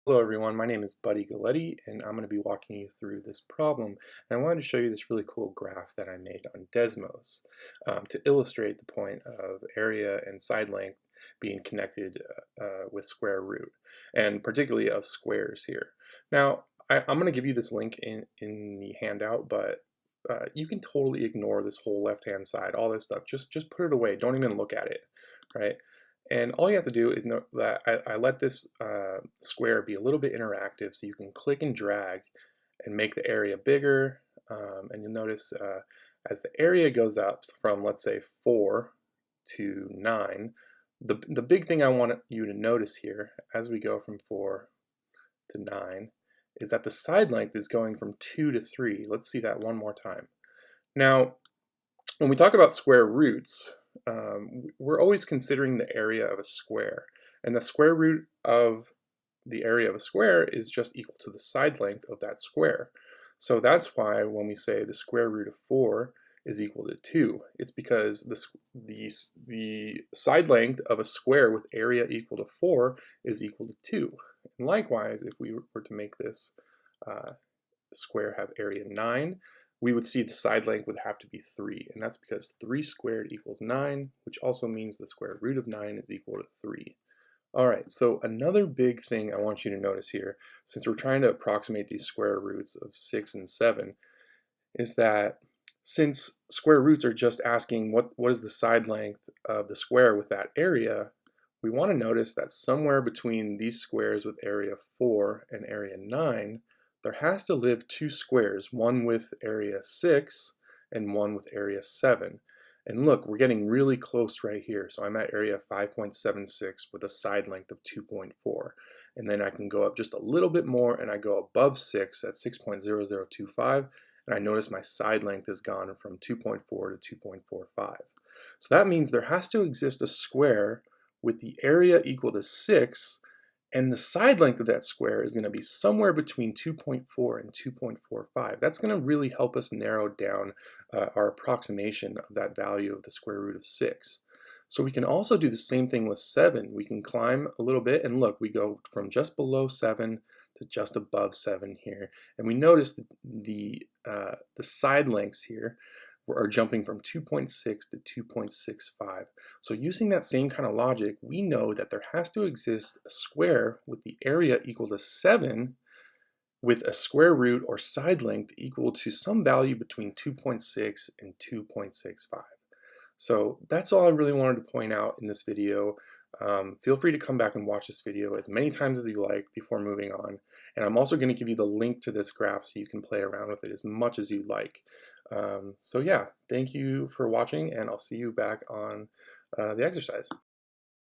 Hello everyone, my name is Buddy Galletti and I'm going to be walking you through this problem. And I wanted to show you this really cool graph that I made on Desmos to illustrate the point of area and side length being connected with square root, and particularly of squares here. Now, I'm going to give you this link in the handout, but you can totally ignore this whole left-hand side, all this stuff. Just put it away. Don't even look at it, right? And all you have to do is note that I let this square be a little bit interactive, so you can click and drag and make the area bigger. And you'll notice as the area goes up from, let's say, 4 to 9, the big thing I want you to notice here as we go from 4 to 9 is that the side length is going from 2 to 3. Let's see that one more time. Now, when we talk about square roots, we're always considering the area of a square, and the square root of the area of a square is just equal to the side length of that square. So that's why when we say the square root of 4 is equal to 2, it's because the side length of a square with area equal to 4 is equal to 2. And likewise, if we were to make this square have area 9, we would see the side length would have to be 3, and that's because 3 squared equals 9, which also means the square root of 9 is equal to 3. Alright, so another big thing I want you to notice here, since we're trying to approximate these square roots of 6 and 7, is that since square roots are just asking what is the side length of the square with that area, we want to notice that somewhere between these squares with area 4 and area 9, there has to live two squares, one with area 6 and one with area 7. And look, we're getting really close right here. So I'm at area 5.76 with a side length of 2.4. And then I can go up just a little bit more and I go above 6 at 6.0025. And I notice my side length has gone from 2.4 to 2.45. So that means there has to exist a square with the area equal to 6, and the side length of that square is going to be somewhere between 2.4 and 2.45. That's going to really help us narrow down our approximation of that value of the square root of 6. So we can also do the same thing with 7. We can climb a little bit, and look, we go from just below 7 to just above 7 here. And we notice that the side lengths here are jumping from 2.6 to 2.65. So using that same kind of logic, we know that there has to exist a square with the area equal to 7 with a square root or side length equal to some value between 2.6 and 2.65. So that's all I really wanted to point out in this video. Feel free to come back and watch this video as many times as you like before moving on. And I'm also going to give you the link to this graph so you can play around with it as much as you like. So yeah, thank you for watching, and I'll see you back on the exercise.